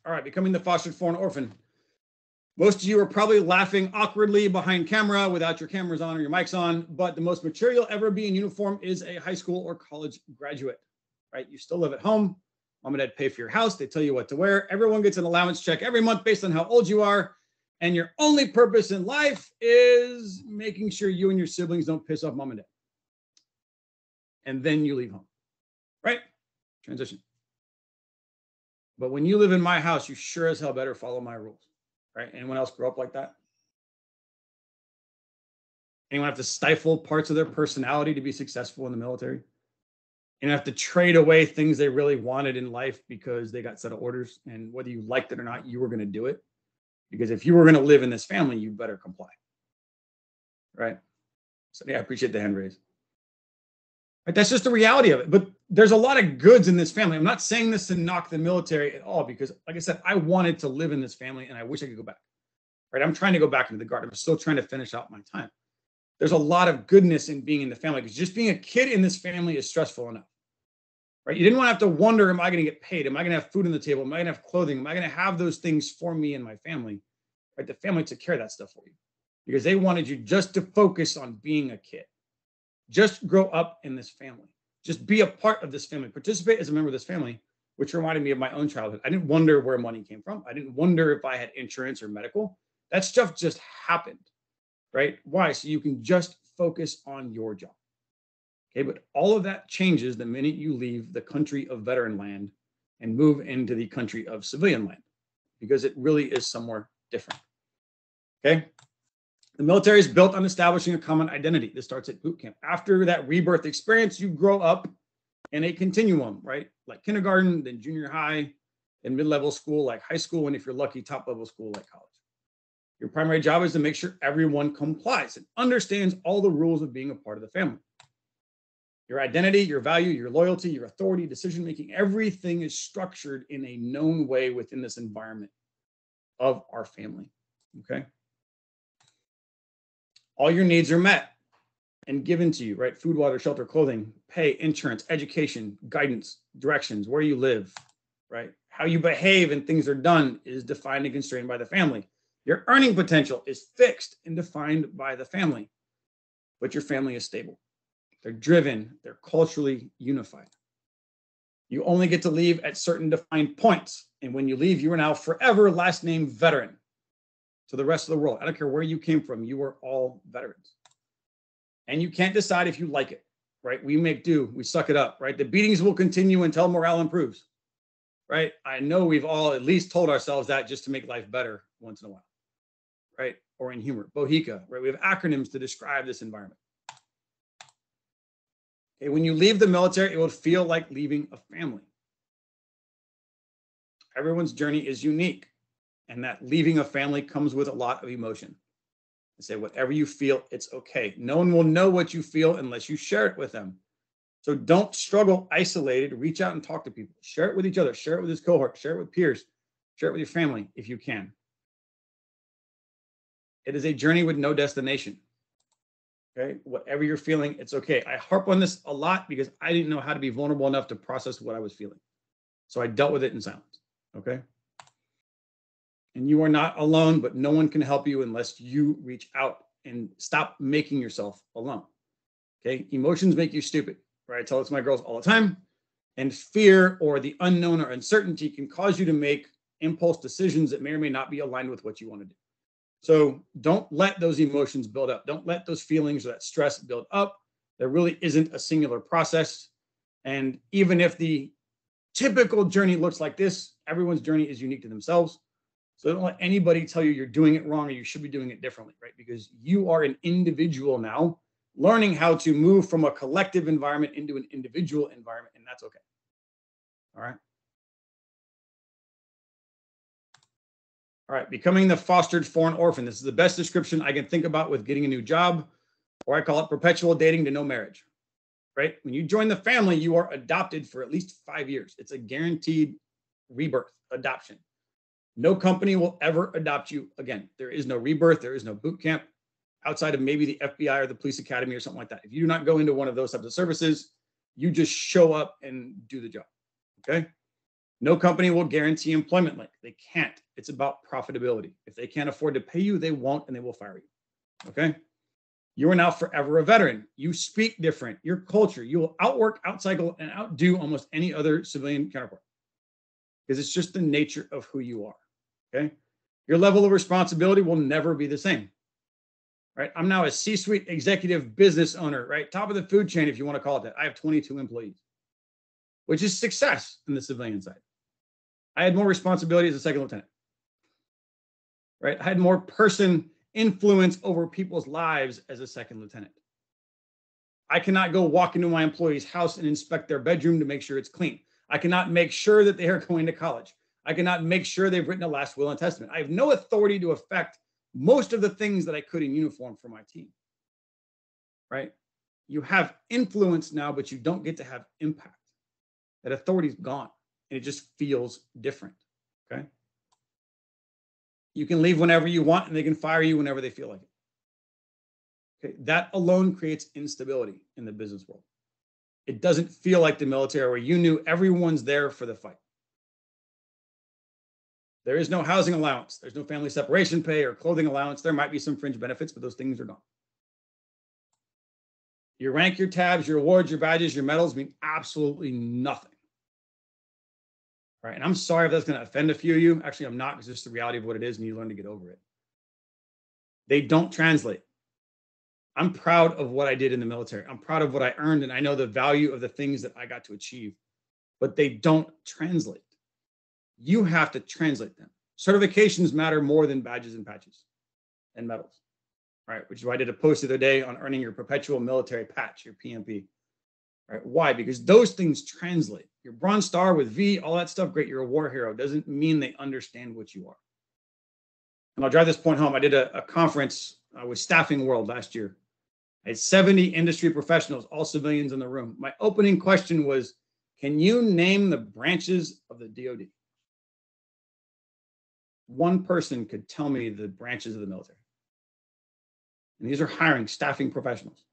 All right, becoming the fostered foreign orphan. Most of you are probably laughing awkwardly behind camera without your cameras on or your mics on, but the most mature you'll ever be in uniform is a high school or college graduate, right? You still live at home. Mom and dad pay for your house. They tell you what to wear. Everyone gets an allowance check every month based on how old you are. And your only purpose in life is making sure you and your siblings don't piss off mom and dad. And then you leave home, right? Transition. But when you live in my house, you sure as hell better follow my rules, right? Anyone else grow up like that? Anyone have to stifle parts of their personality to be successful in the military? And have to trade away things they really wanted in life because they got set of orders, and whether you liked it or not, you were going to do it. Because if you were going to live in this family, you better comply, right? So yeah, I appreciate the hand raise. Right, that's just the reality of it. But there's a lot of goods in this family. I'm not saying this to knock the military at all, because like I said, I wanted to live in this family and I wish I could go back, right? I'm trying to go back into the Guard. I'm still trying to finish out my time. There's a lot of goodness in being in the family, because just being a kid in this family is stressful enough, right? You didn't want to have to wonder, am I going to get paid? Am I going to have food on the table? Am I going to have clothing? Am I going to have those things for me and my family? Right? The family took care of that stuff for you because they wanted you just to focus on being a kid. Just grow up in this family. Just be a part of this family. Participate as a member of this family, which reminded me of my own childhood. I didn't wonder where money came from. I didn't wonder if I had insurance or medical. That stuff just happened, right? Why? So you can just focus on your job. Okay, but all of that changes the minute you leave the country of veteran land and move into the country of civilian land, because it really is somewhere different. Okay. The military is built on establishing a common identity. This starts at boot camp. After that rebirth experience, you grow up in a continuum, right? Like kindergarten, then junior high, then mid-level school, like high school, and if you're lucky, top-level school, like college. Your primary job is to make sure everyone complies and understands all the rules of being a part of the family. Your identity, your value, your loyalty, your authority, decision-making, everything is structured in a known way within this environment of our family, okay? All your needs are met and given to you, right? Food, water, shelter, clothing, pay, insurance, education, guidance, directions, where you live, right? How you behave and things are done is defined and constrained by the family. Your earning potential is fixed and defined by the family, but your family is stable. They're driven, they're culturally unified. You only get to leave at certain defined points. And when you leave, you are now forever last name veteran. To the rest of the world, I don't care where you came from, you are all veterans. And you can't decide if you like it, right? We make do, we suck it up, right? The beatings will continue until morale improves, right? I know we've all at least told ourselves that just to make life better once in a while, right? Or in humor, Bohica, right? We have acronyms to describe this environment. Okay, when you leave the military, it will feel like leaving a family. Everyone's journey is unique. And that leaving a family comes with a lot of emotion. I say, whatever you feel, it's okay. No one will know what you feel unless you share it with them. So don't struggle isolated. Reach out and talk to people. Share it with each other. Share it with this cohort. Share it with peers. Share it with your family if you can. It is a journey with no destination. Okay? Whatever you're feeling, it's okay. I harp on this a lot because I didn't know how to be vulnerable enough to process what I was feeling. So I dealt with it in silence. Okay? And you are not alone, but no one can help you unless you reach out and stop making yourself alone. Okay. Emotions make you stupid, right? I tell it to my girls all the time. And fear or the unknown or uncertainty can cause you to make impulse decisions that may or may not be aligned with what you want to do. So don't let those emotions build up. Don't let those feelings or that stress build up. There really isn't a singular process. And even if the typical journey looks like this, everyone's journey is unique to themselves. So don't let anybody tell you you're doing it wrong or you should be doing it differently, right? Because you are an individual now, learning how to move from a collective environment into an individual environment, and that's okay. All right. All right, becoming the fostered foreign orphan. This is the best description I can think about with getting a new job, or I call it perpetual dating to no marriage, right? When you join the family, you are adopted for at least 5 years. It's a guaranteed rebirth, adoption. No company will ever adopt you again. There is no rebirth. There is no boot camp outside of maybe the FBI or the police academy or something like that. If you do not go into one of those types of services, you just show up and do the job. Okay. No company will guarantee employment length. They can't. It's about profitability. If they can't afford to pay you, they won't, and they will fire you. Okay? You are now forever a veteran. You speak different. Your culture, you will outwork, outcycle, and outdo almost any other civilian counterpart because it's just the nature of who you are. Okay? Your level of responsibility will never be the same. Right? I'm now a C-suite executive business owner, right? Top of the food chain, if you want to call it that. I have 22 employees, which is success in the civilian side. I had more responsibility as a second lieutenant, right? I had more person influence over people's lives as a second lieutenant. I cannot go walk into my employee's house and inspect their bedroom to make sure it's clean. I cannot make sure that they are going to college. I cannot make sure they've written a last will and testament. I have no authority to affect most of the things that I could in uniform for my team, right? You have influence now, but you don't get to have impact. That authority is gone, and it just feels different, okay? You can leave whenever you want, and they can fire you whenever they feel like it. Okay, that alone creates instability in the business world. It doesn't feel like the military where you knew everyone's there for the fight. There is no housing allowance. There's no family separation pay or clothing allowance. There might be some fringe benefits, but those things are gone. Your rank, your tabs, your awards, your badges, your medals mean absolutely nothing. Right? And I'm sorry if that's going to offend a few of you. Actually, I'm not, because it's just the reality of what it is, and you learn to get over it. They don't translate. I'm proud of what I did in the military. I'm proud of what I earned, and I know the value of the things that I got to achieve, but they don't translate. You have to translate them. Certifications matter more than badges and patches and medals, right? Which is why I did a post the other day on earning your perpetual military patch, your PM-P. Right? Why? Because those things translate. Your Bronze Star with V, all that stuff, great, you're a war hero. Doesn't mean they understand what you are. And I'll drive this point home. I did a conference with Staffing World last year. I had 70 industry professionals, all civilians in the room. My opening question was, can you name the branches of the DoD? One person could tell me the branches of the military. And these are hiring, staffing professionals.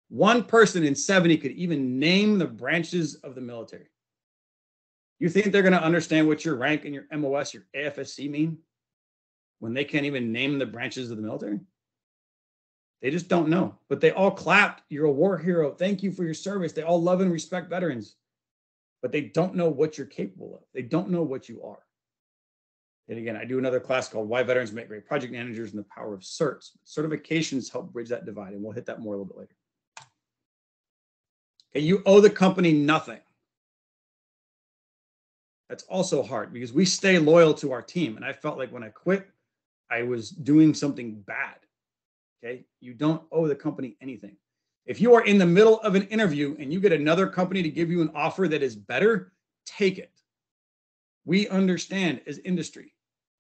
One person in 70 could even name the branches of the military. You think they're going to understand what your rank and your MOS, your AFSC mean when they can't even name the branches of the military? They just don't know. But they all clapped. You're a war hero. Thank you for your service. They all love and respect veterans. But they don't know what you're capable of. They don't know what you are. And again, I do another class called Why Veterans Make Great Project Managers and the Power of Certs. Certifications help bridge that divide, and we'll hit that more a little bit later. Okay, you owe the company nothing. That's also hard because we stay loyal to our team. And I felt like when I quit, I was doing something bad. Okay, you don't owe the company anything. If you are in the middle of an interview and you get another company to give you an offer that is better, take it. We understand as industry,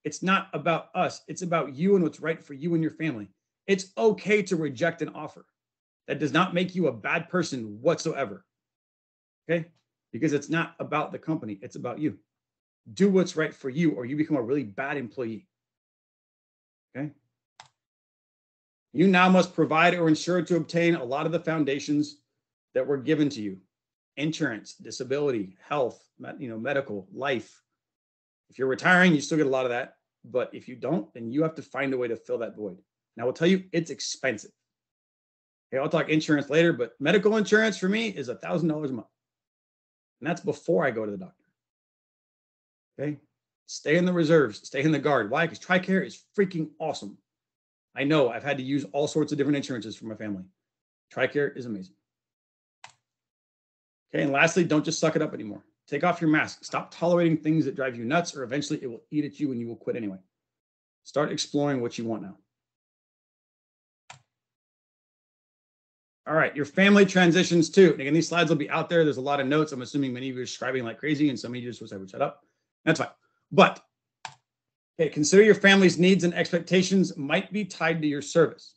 it's not about us. It's about you and what's right for you and your family. It's okay to reject an offer. That does not make you a bad person whatsoever. Okay? Because it's not about the company. It's about you. Do what's right for you or you become a really bad employee. Okay? You now must provide or ensure to obtain a lot of the foundations that were given to you. Insurance, disability, health, medical, life. If you're retiring, you still get a lot of that. But if you don't, then you have to find a way to fill that void. And I will tell you, it's expensive. Okay, I'll talk insurance later, but medical insurance for me is $1,000 a month. And that's before I go to the doctor. Okay? Stay in the reserves, stay in the guard. Why? Because TRICARE is freaking awesome. I know I've had to use all sorts of different insurances for my family. TRICARE is amazing. Okay, and lastly, don't just suck it up anymore. Take off your mask. Stop tolerating things that drive you nuts, or eventually it will eat at you and you will quit anyway. Start exploring what you want now. All right, your family transitions too. And again, these slides will be out there. There's a lot of notes. I'm assuming many of you are scribing like crazy, and some of you just wish I would shut up. That's fine. But okay, consider your family's needs and expectations might be tied to your service.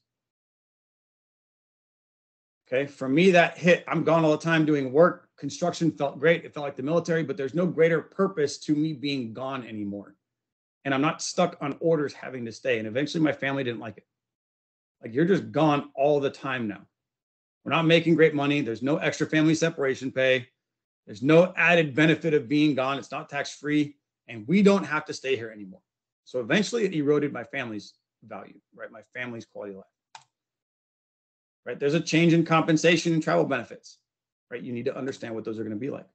Okay, for me, that hit. I'm gone all the time doing work. Construction felt great. It felt like the military, but there's no greater purpose to me being gone anymore. And I'm not stuck on orders having to stay. And eventually my family didn't like it. Like, you're just gone all the time now. We're not making great money. There's no extra family separation pay. There's no added benefit of being gone. It's not tax-free, and we don't have to stay here anymore. So eventually it eroded my family's value, right? My family's quality of life, right? There's a change in compensation and travel benefits, right? You need to understand what those are going to be like.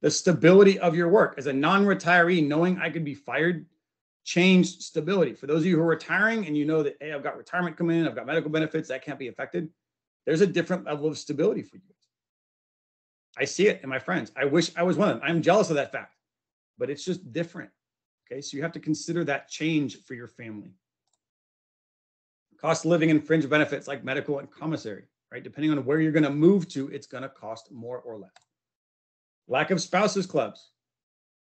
The stability of your work. As a non-retiree, knowing I could be fired changed stability. For those of you who are retiring and you know that, hey, I've got retirement coming in, I've got medical benefits, that can't be affected. There's a different level of stability for you. I see it in my friends. I wish I was one of them. I'm jealous of that fact, but it's just different. Okay, so you have to consider that change for your family. Cost of living and fringe benefits like medical and commissary, right? Depending on where you're going to move to, it's going to cost more or less. Lack of spouses clubs,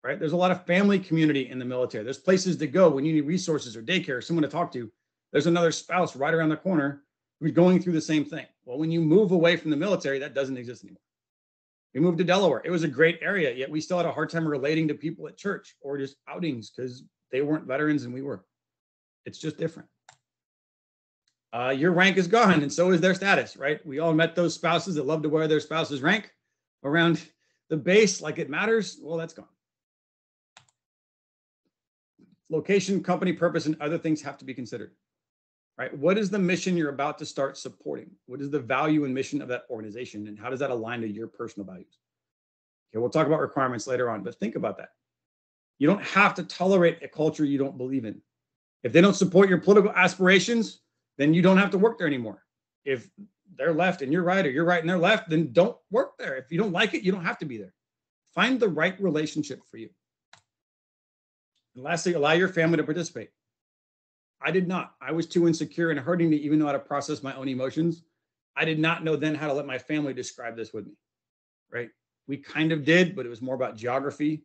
right? There's a lot of family community in the military. There's places to go when you need resources or daycare, or someone to talk to. There's another spouse right around the corner who's going through the same thing. Well, when you move away from the military, that doesn't exist anymore. We moved to Delaware. It was a great area, yet we still had a hard time relating to people at church or just outings because they weren't veterans and we were. It's just different. Your rank is gone, and so is their status, right? We all met those spouses that love to wear their spouse's rank around the base like it matters. Well, that's gone. Location, company purpose, and other things have to be considered, right? What is the mission you're about to start supporting? What is the value and mission of that organization, and how does that align to your personal values? Okay, we'll talk about requirements later on, but think about that. You don't have to tolerate a culture you don't believe in. If they don't support your political aspirations, then you don't have to work there anymore. If they're left and you're right, or you're right and they're left, then don't work there. If you don't like it, you don't have to be there. Find the right relationship for you. And lastly, allow your family to participate. I did not. I was too insecure and hurting to even know how to process my own emotions. I did not know then how to let my family describe this with me, right? We kind of did, but it was more about geography,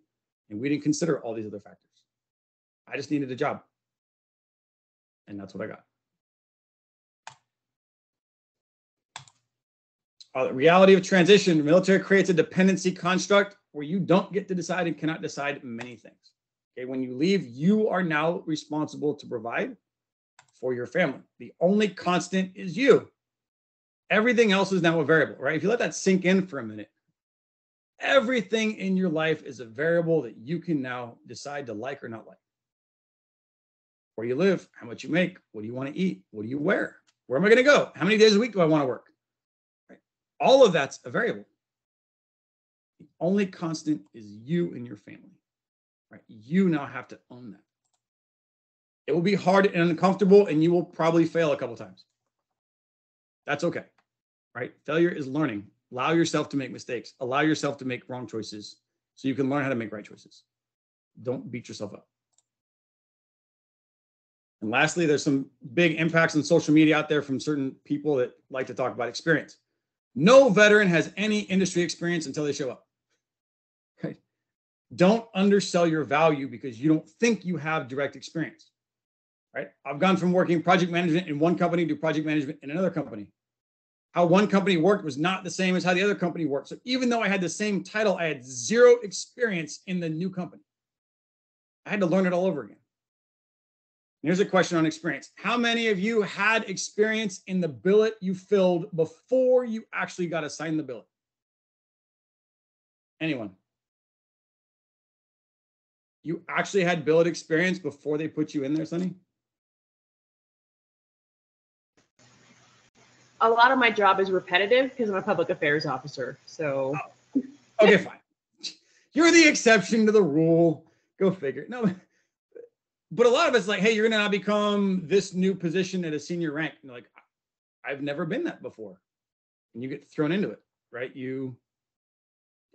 and we didn't consider all these other factors. I just needed a job, and that's what I got. The reality of transition, the military creates a dependency construct where you don't get to decide and cannot decide many things. Okay, when you leave, you are now responsible to provide for your family. The only constant is you. Everything else is now a variable, right? If you let that sink in for a minute, everything in your life is a variable that you can now decide to like or not like. Where you live, how much you make, what do you want to eat, what do you wear, where am I going to go, how many days a week do I want to work? All of that's a variable. The only constant is you and your family, right? You now have to own that. It will be hard and uncomfortable, and you will probably fail a couple times. That's okay, right? Failure is learning. Allow yourself to make mistakes. Allow yourself to make wrong choices so you can learn how to make right choices. Don't beat yourself up. And lastly, there's some big impacts on social media out there from certain people that like to talk about experience. No veteran has any industry experience until they show up. Okay? Don't undersell your value because you don't think you have direct experience. Right? I've gone from working project management in one company to project management in another company. How one company worked was not the same as how the other company worked. So even though I had the same title, I had zero experience in the new company. I had to learn it all over again. Here's a question on experience. How many of you had experience in the billet you filled before you actually got assigned the billet? Anyone? You actually had billet experience before they put you in there, Sonny? A lot of my job is repetitive because I'm a public affairs officer. So, okay, fine. You're the exception to the rule. Go figure. No, but a lot of it's like, hey, you're going to now become this new position at a senior rank. And like, I've never been that before. And you get thrown into it, right?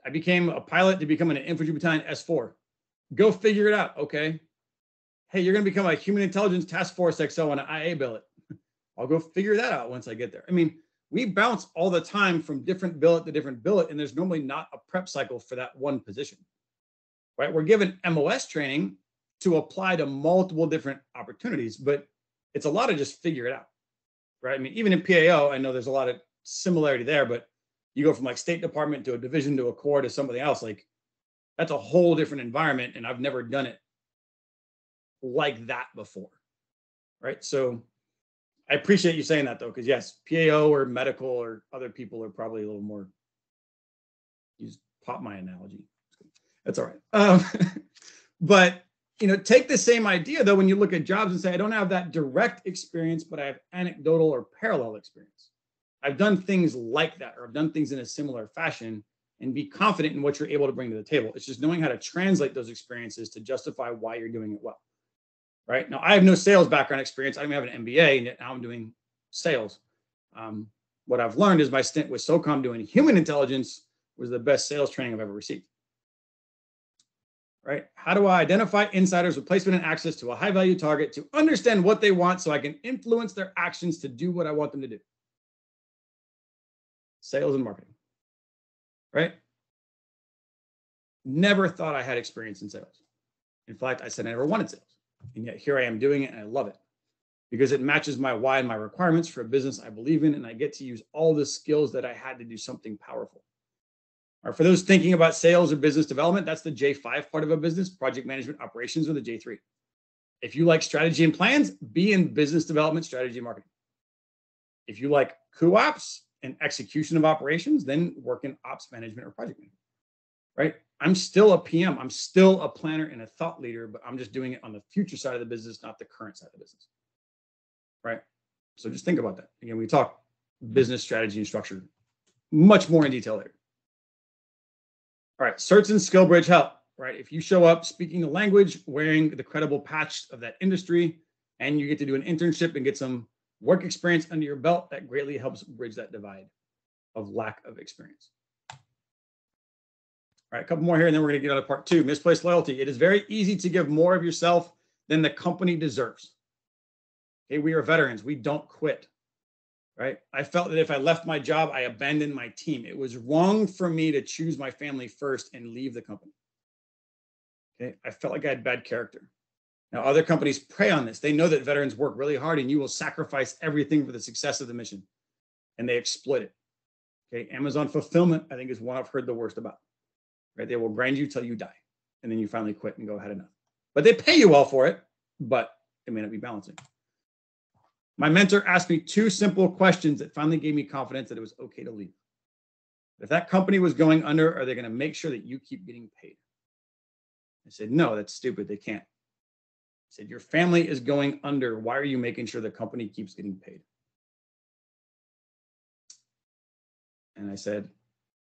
I became a pilot to become an infantry battalion S4. Go figure it out. Okay. Hey, you're going to become a human intelligence task force XO on an IA billet. I'll go figure that out once I get there. I mean, we bounce all the time from different billet to different billet, and there's normally not a prep cycle for that one position, right? We're given MOS training to apply to multiple different opportunities, but it's a lot of just figure it out, right? I mean, even in PAO, I know there's a lot of similarity there, but you go from like State Department to a division to a corps to something else, like that's a whole different environment, and I've never done it like that before, right? So I appreciate you saying that though, because yes, PAO or medical or other people are probably a little more use pop my analogy. That's all right. But take the same idea though when you look at jobs and say, I don't have that direct experience, but I have anecdotal or parallel experience. I've done things like that, or I've done things in a similar fashion, and be confident in what you're able to bring to the table. It's just knowing how to translate those experiences to justify why you're doing it well. Right now, I have no sales background experience. I don't even have an MBA, and yet now I'm doing sales. What I've learned is my stint with SOCOM doing human intelligence was the best sales training I've ever received. Right? How do I identify insiders with placement and access to a high value target to understand what they want so I can influence their actions to do what I want them to do? Sales and marketing. Right? Never thought I had experience in sales. In fact, I said I never wanted sales. And yet here I am doing it, and I love it because it matches my why and my requirements for a business I believe in, and I get to use all the skills that I had to do something powerful. Or for those thinking about sales or business development, that's the J5 part of a business, project management operations, or the J3. If you like strategy and plans, be in business development, strategy, and marketing. If you like co-ops and execution of operations, then work in ops management or project management, right? I'm still a PM. I'm still a planner and a thought leader, but I'm just doing it on the future side of the business, not the current side of the business, right? So just think about that. Again, we talk business strategy and structure much more in detail later. All right, certs and skill bridge help, right? If you show up speaking the language, wearing the credible patch of that industry, and you get to do an internship and get some work experience under your belt, that greatly helps bridge that divide of lack of experience. All right, a couple more here, and then we're going to get on to part 2, misplaced loyalty. It is very easy to give more of yourself than the company deserves. Okay, we are veterans. We don't quit. Right? I felt that if I left my job, I abandoned my team. It was wrong for me to choose my family first and leave the company. Okay? I felt like I had bad character. Now, other companies prey on this. They know that veterans work really hard and you will sacrifice everything for the success of the mission. And they exploit it. Okay? Amazon fulfillment, I think, is one I've heard the worst about. Right? They will grind you till you die. And then you finally quit and go, had enough. But they pay you well for it, but it may not be balancing. My mentor asked me 2 simple questions that finally gave me confidence that it was okay to leave. If that company was going under, are they going to make sure that you keep getting paid? I said, no, that's stupid. They can't. I said, your family is going under. Why are you making sure the company keeps getting paid? And I said,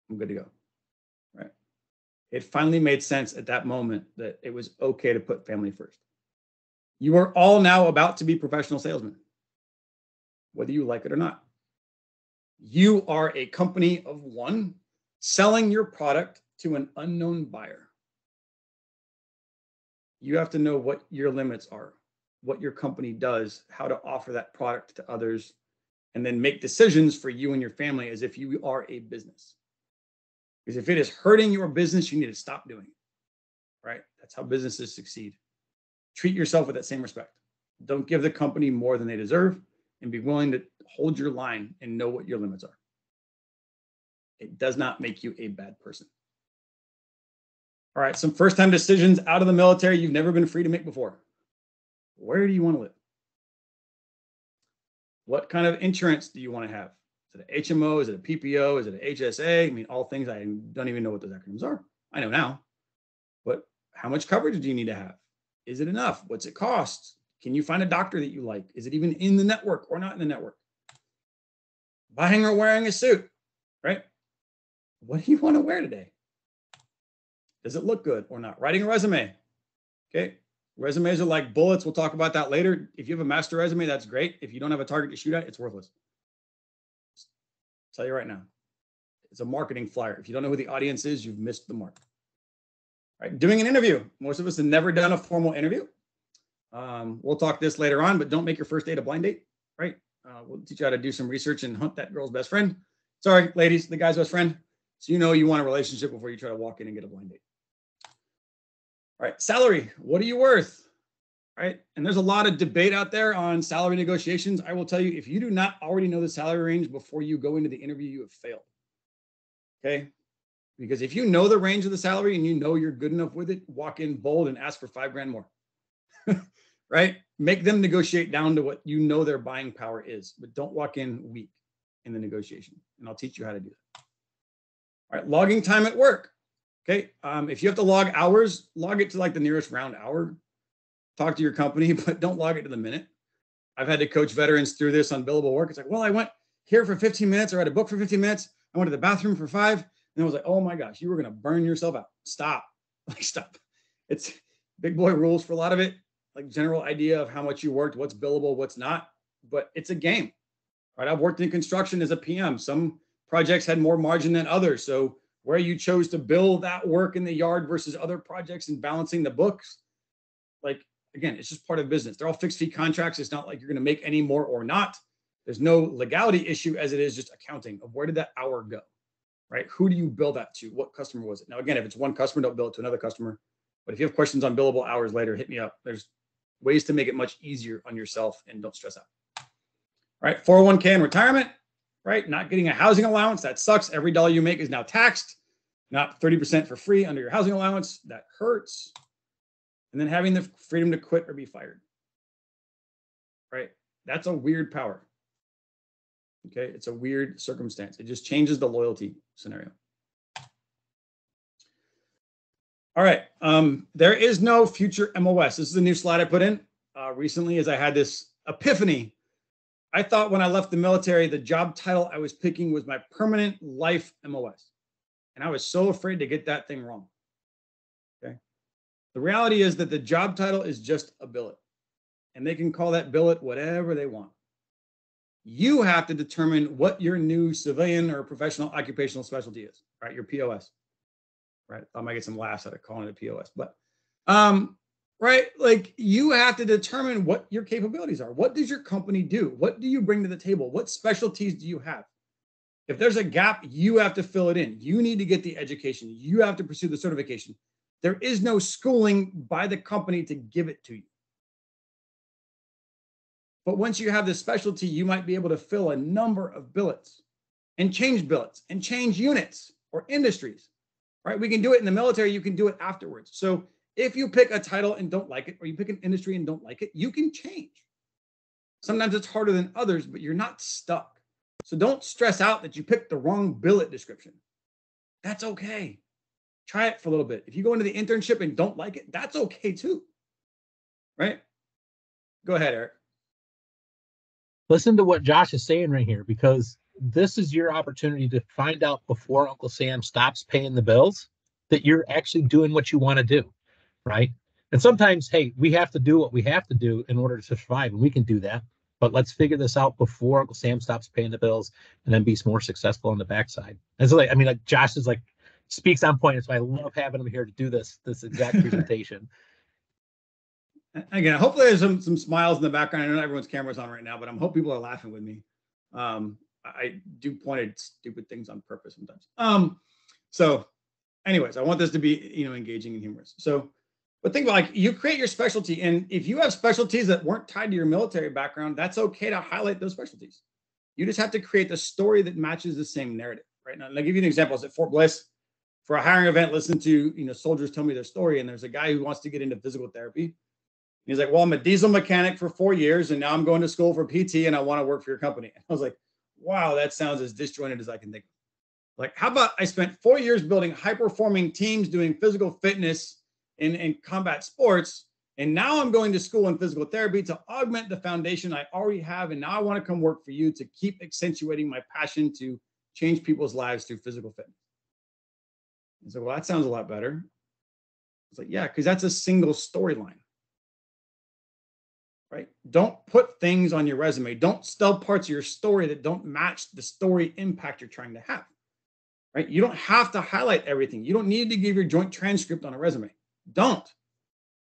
I'm good to go. Right? It finally made sense at that moment that it was okay to put family first. You are all now about to be professional salesmen, whether you like it or not. You are a company of one selling your product to an unknown buyer. You have to know what your limits are, what your company does, how to offer that product to others, and then make decisions for you and your family as if you are a business. Because if it is hurting your business, you need to stop doing it, right? That's how businesses succeed. Treat yourself with that same respect. Don't give the company more than they deserve, and be willing to hold your line and know what your limits are. It does not make you a bad person. All right, some first-time decisions out of the military you've never been free to make before. Where do you want to live? What kind of insurance do you want to have? Is it an HMO? Is it a PPO? Is it an HSA? I mean, all things I don't even know what those acronyms are. I know now. But how much coverage do you need to have? Is it enough? What's it cost? Can you find a doctor that you like? Is it even in the network or not in the network? Buying or wearing a suit, right? What do you want to wear today? Does it look good or not? Writing a resume. Okay. Resumes are like bullets. We'll talk about that later. If you have a master resume, that's great. If you don't have a target to shoot at, it's worthless. I'll tell you right now. It's a marketing flyer. If you don't know who the audience is, you've missed the mark. All right. Doing an interview. Most of us have never done a formal interview. We'll talk this later on, but don't make your first date a blind date, right? We'll teach you how to do some research and hunt that girl's best friend. Sorry, ladies, the guy's best friend. So you know you want a relationship before you try to walk in and get a blind date. All right, salary. What are you worth? All right, and there's a lot of debate out there on salary negotiations. I will tell you, if you do not already know the salary range before you go into the interview, you have failed. Okay? Because if you know the range of the salary and you know you're good enough with it, walk in bold and ask for $5,000 more. Right? Make them negotiate down to what you know their buying power is, but don't walk in weak in the negotiation. And I'll teach you how to do that. All right, logging time at work. Okay. If you have to log hours, log it to like the nearest round hour. Talk to your company, but don't log it to the minute. I've had to coach veterans through this on billable work. It's like, well, I went here for 15 minutes, or I had a book for 15 minutes. I went to the bathroom for 5. And I was like, oh my gosh, you were going to burn yourself out. Stop. Like, stop. It's big boy rules for a lot of it, like general idea of how much you worked, what's billable, what's not. But it's a game, right? I've worked in construction as a PM. Some projects had more margin than others. So where you chose to bill that work in the yard versus other projects and balancing the books, like, again, it's just part of business. They're all fixed fee contracts. It's not like you're going to make any more or not. There's no legality issue as it is just accounting of where did that hour go, right? Who do you bill that to? What customer was it? Now, again, if it's one customer, don't bill it to another customer. But if you have questions on billable hours later, hit me up. There's ways to make it much easier on yourself and don't stress out. Right? 401k and retirement, right? Not getting a housing allowance. That sucks. Every dollar you make is now taxed, not 30% for free under your housing allowance. That hurts. And then having the freedom to quit or be fired, right? That's a weird power. Okay, it's a weird circumstance. It just changes the loyalty scenario. All right, there is no future MOS. This is a new slide I put in recently as I had this epiphany. I thought when I left the military, the job title I was picking was my permanent life MOS. And I was so afraid to get that thing wrong. Okay. The reality is that the job title is just a billet, and they can call that billet whatever they want. You have to determine what your new civilian or professional occupational specialty is, right? Your POS, right? I might get some laughs out of calling it a POS, but, right? Like, you have to determine what your capabilities are. What does your company do? What do you bring to the table? What specialties do you have? If there's a gap, you have to fill it in. You need to get the education. You have to pursue the certification. There is no schooling by the company to give it to you. But once you have this specialty, you might be able to fill a number of billets and change units or industries, right? We can do it in the military. You can do it afterwards. So if you pick a title and don't like it, or you pick an industry and don't like it, you can change. Sometimes it's harder than others, but you're not stuck. So don't stress out that you picked the wrong billet description. That's okay. Try it for a little bit. If you go into the internship and don't like it, that's okay too, right? Go ahead, Eric. Listen to what Josh is saying right here, because this is your opportunity to find out before Uncle Sam stops paying the bills that you're actually doing what you want to do, right? And sometimes, hey, we have to do what we have to do in order to survive, and we can do that. But let's figure this out before Uncle Sam stops paying the bills, and then be more successful on the backside. And so, like, I mean, like, Josh is like speaks on point. So I love having him here to do this exact presentation. Again, hopefully there's some smiles in the background. I know everyone's camera's on right now, but I hope people are laughing with me. I do point at stupid things on purpose sometimes. So anyways, I want this to be, engaging and humorous. So, but think about, like, you create your specialty, and if you have specialties that weren't tied to your military background, that's okay to highlight those specialties. You just have to create the story that matches the same narrative, right? Now, I'll give you an example. I was at Fort Bliss for a hiring event, listen to, soldiers tell me their story. And there's a guy who wants to get into physical therapy. He's like, well, I'm a diesel mechanic for 4 years, and now I'm going to school for PT, and I want to work for your company. And I was like, wow, that sounds as disjointed as I can think of. Like, how about I spent 4 years building high-performing teams doing physical fitness in combat sports, and now I'm going to school in physical therapy to augment the foundation I already have, and now I want to come work for you to keep accentuating my passion to change people's lives through physical fitness. And so, well, that sounds a lot better. It's like, yeah, because that's a single storyline. Right? Don't put things on your resume. Don't tell parts of your story that don't match the story impact you're trying to have. Right? You don't have to highlight everything. You don't need to give your joint transcript on a resume. Don't.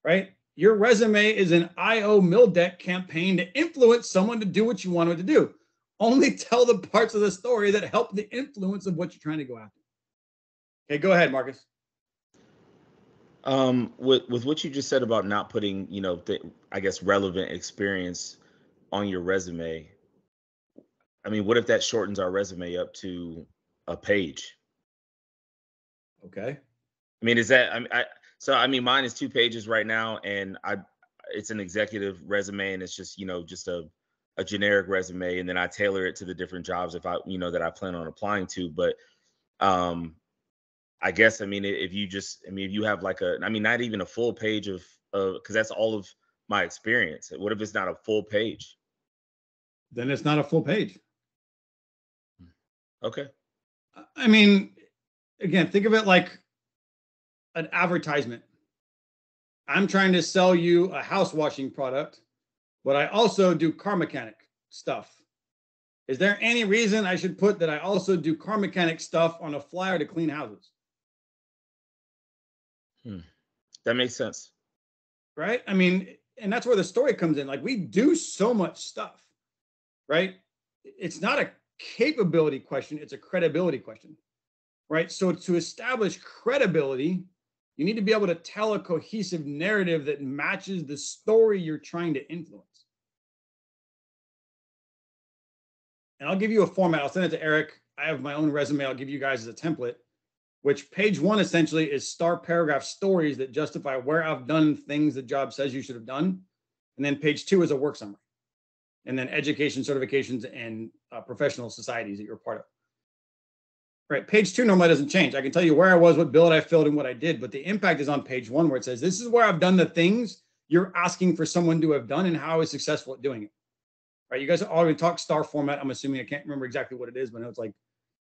Right? Your resume is an IO mill deck campaign to influence someone to do what you want them to do. Only tell the parts of the story that help the influence of what you're trying to go after. Okay, go ahead, Marcus. With what you just said about not putting, I guess, relevant experience on your resume. I mean, what if that shortens our resume up to a page? Okay. I mean, is that, I mean, mine is 2 pages right now, and it's an executive resume, and it's just, just a generic resume. And then I tailor it to the different jobs that I plan on applying to. But, I guess, I mean, if you just, I mean, if you have like a, I mean, not even a full page of, because that's all of my experience. What if it's not a full page? Then it's not a full page. Okay. I mean, again, think of it like an advertisement. I'm trying to sell you a house washing product, but I also do car mechanic stuff. Is there any reason I should put that I also do car mechanic stuff on a flyer to clean houses? That makes sense. Right? I mean, and that's where the story comes in. Like, we do so much stuff, right? It's not a capability question, it's a credibility question, right? So to establish credibility, you need to be able to tell a cohesive narrative that matches the story you're trying to influence. And I'll give you a format. I'll send it to Eric. I have my own resume. I'll give you guys as a template, which page 1 essentially is star paragraph stories that justify where I've done things the job says you should have done. And then page 2 is a work summary. And then education, certifications, and professional societies that you're a part of. Right, page 2 normally doesn't change. I can tell you where I was, what billet I filled, and what I did, but the impact is on page 1 where it says, this is where I've done the things you're asking for someone to have done and how I was successful at doing it. Right, you guys already talked star format. I'm assuming, I can't remember exactly what it is, but I know it's like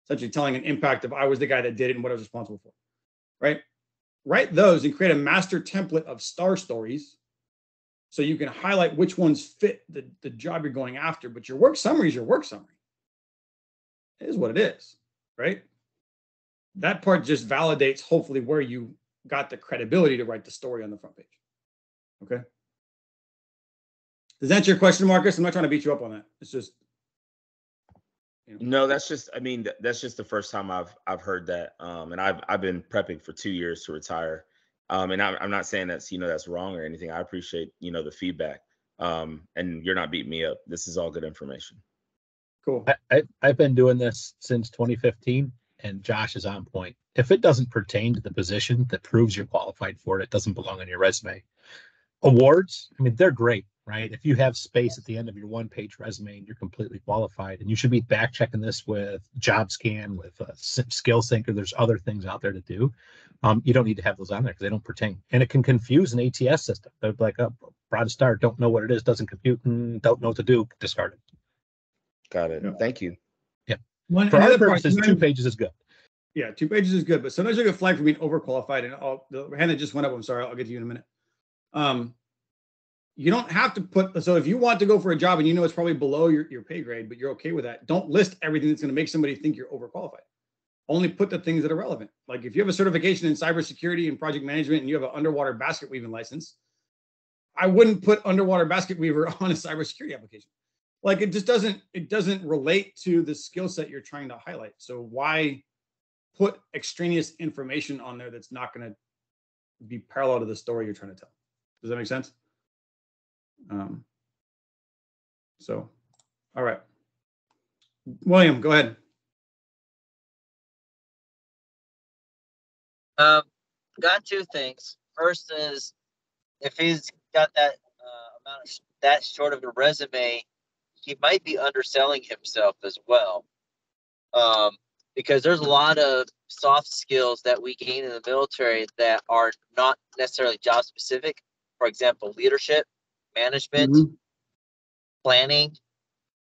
essentially telling an impact of I was the guy that did it and what I was responsible for. Right, write those and create a master template of star stories so you can highlight which ones fit the job you're going after. But your work summary is your work summary. It is what it is, right? That part just validates hopefully where you got the credibility to write the story on the front page. Okay. Does that answer your question, Marcus? I'm not trying to beat you up on that. It's just, you know. No, that's just, I mean, that's just the first time I've heard that. And I've been prepping for 2 years to retire. And I'm not saying that's, that's wrong or anything. I appreciate, the feedback. And you're not beating me up. This is all good information. Cool. I've been doing this since 2015, and Josh is on point. If it doesn't pertain to the position that proves you're qualified for it, it doesn't belong on your resume. Awards, I mean, they're great, right? If you have space at the end of your one-page resume and you're completely qualified, and you should be back checking this with JobScan, with Skill Sync, or there's other things out there to do. You don't need to have those on there because they don't pertain, and it can confuse an ATS system. They're like, oh, proud to start, don't know what it is, doesn't compute, and don't know what to do, discard it. Got it. Yeah. Thank you. Yeah. For our purposes, 2 pages is good. Yeah, 2 pages is good, but sometimes you get flagged for being overqualified. And the hand that just went up, I'm sorry, I'll get to you in a minute. You don't have to put, so if you want to go for a job and it's probably below your pay grade, but you're okay with that, don't list everything that's going to make somebody think you're overqualified. Only put the things that are relevant. Like if you have a certification in cybersecurity and project management and you have an underwater basket weaving license, I wouldn't put underwater basket weaver on a cybersecurity application. Like it doesn't relate to the skill set you're trying to highlight. So why put extraneous information on there that's not going to be parallel to the story you're trying to tell? Does that make sense? So, all right. William, go ahead. Got 2 things. First is, if he's got that that short of a resume, he might be underselling himself as well. Because there's a lot of soft skills that we gain in the military that are not necessarily job specific. For example, leadership, management, planning.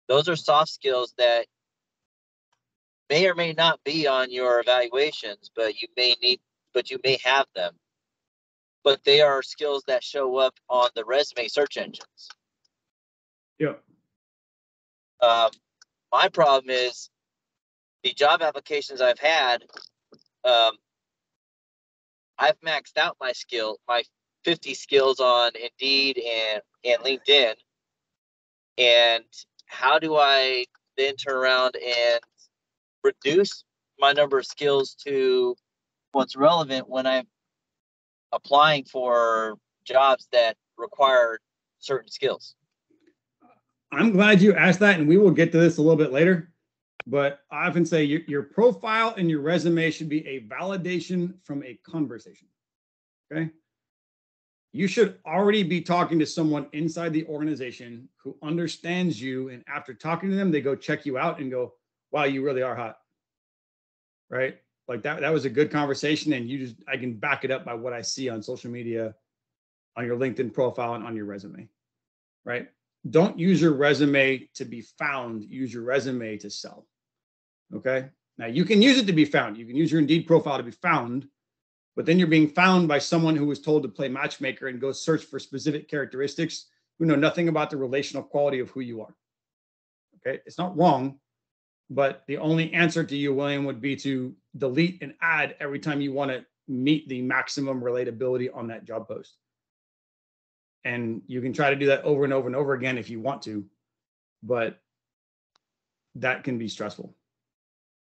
Those are soft skills that may or may not be on your evaluations, but you may have them. But they are skills that show up on the resume search engines. Yeah. My problem is the job applications I've had. I've maxed out my 50 skills on Indeed and LinkedIn. And how do I then turn around and reduce my number of skills to what's relevant when I'm applying for jobs that require certain skills? I'm glad you asked that, and we will get to this a little bit later. But I often say your profile and your resume should be a validation from a conversation. Okay. You should already be talking to someone inside the organization who understands you. And after talking to them, they go check you out and go, wow, you really are hot. Right. like that was a good conversation, and I can back it up by what I see on social media, on your LinkedIn profile, and on your resume, right? Don't use your resume to be found, use your resume to sell. Okay. Now you can use it to be found. You can use your Indeed profile to be found, but then you're being found by someone who was told to play matchmaker and go search for specific characteristics who know nothing about the relational quality of who you are. Okay. It's not wrong, but the only answer to you, William, would be to delete and add every time you want to meet the maximum relatability on that job post. And you can try to do that over and over and over again if you want to, but that can be stressful,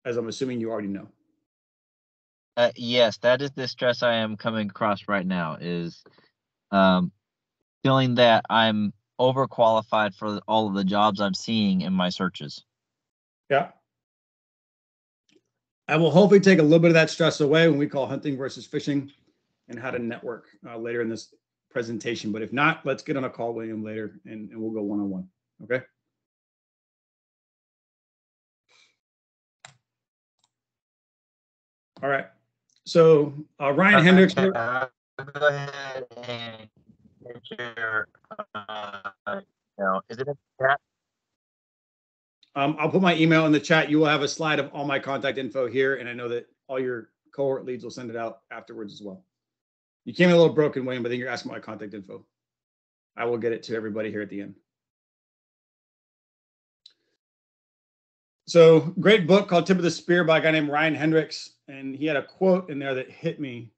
as I'm assuming you already know. Yes, that is the stress I am coming across right now, is feeling that I'm overqualified for all of the jobs I'm seeing in my searches. Yeah. I will hopefully take a little bit of that stress away when we call hunting versus fishing and how to network later in this presentation. But if not, let's get on a call, William, later, and we'll go one-on-one. Okay. All right. So Ryan Hendricks. Go ahead and share. Is it in the chat? I'll put my email in the chat. You will have a slide of all my contact info here, and I know that all your cohort leads will send it out afterwards as well. You came in a little broken, Wayne, but then you're asking my contact info. I will get it to everybody here at the end. So great book called Tip of the Spear by a guy named Ryan Hendricks. And he had a quote in there that hit me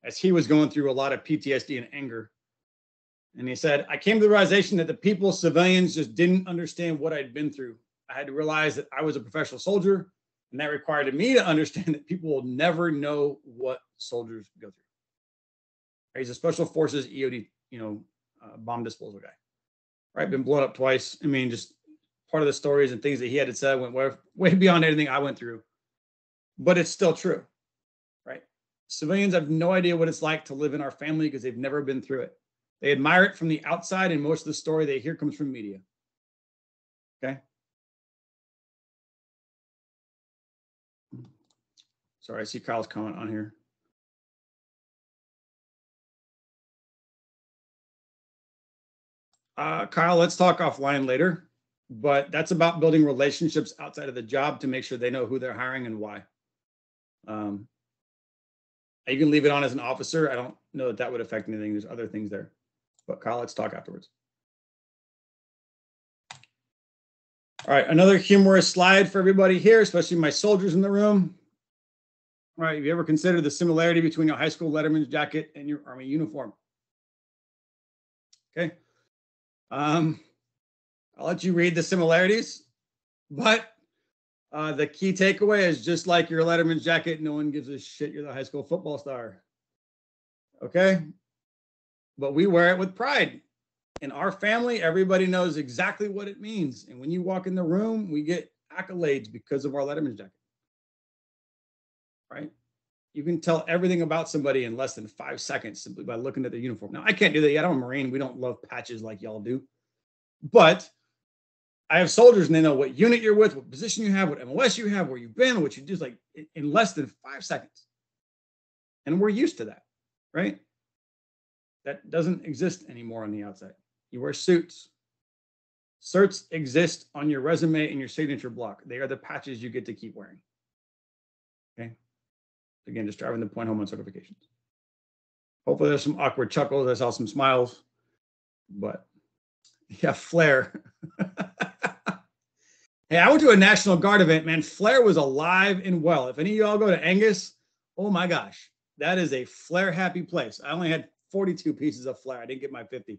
as he was going through a lot of PTSD and anger. And he said, I came to the realization that the people, civilians, just didn't understand what I'd been through. I had to realize that I was a professional soldier, and that required me to understand that people will never know what soldiers go through. He's a special forces EOD, bomb disposal guy, right? Been blown up twice. I mean, just part of the stories and things that he had to say went way beyond anything I went through, but it's still true, right? Civilians have no idea what it's like to live in our family because they've never been through it. They admire it from the outside, and most of the story they hear comes from media. Okay. Sorry, I see Kyle's comment on here. Kyle, let's talk offline later, but that's about building relationships outside of the job to make sure they know who they're hiring and why. You can leave it on as an officer. I don't know that would affect anything. There's other things there, but Kyle, let's talk afterwards. All right, another humorous slide for everybody here, especially my soldiers in the room. All right, have you ever considered the similarity between your high school letterman's jacket and your Army uniform? Okay. I'll let you read the similarities, but the key takeaway is just like your letterman's jacket, no one gives a shit you're the high school football star. Okay. But we wear it with pride. In our family, everybody knows exactly what it means. And when you walk in the room, we get accolades because of our letterman's jacket. Right? You can tell everything about somebody in less than 5 seconds simply by looking at their uniform. Now, I can't do that yet. I'm a Marine. We don't love patches like y'all do. But I have soldiers, and they know what unit you're with, what position you have, what MLS you have, where you've been, what you do, like in less than 5 seconds. And we're used to that, right? That doesn't exist anymore on the outside. You wear suits. Certs exist on your resume and your signature block. They are the patches you get to keep wearing. Okay. Again, just driving the point home on certifications. Hopefully there's some awkward chuckles. I saw some smiles, but yeah, Flair. Hey, I went to a National Guard event, man. Flair was alive and well. If any of y'all go to Angus, oh my gosh, that is a Flair happy place. I only had 42 pieces of Flair. I didn't get my 50.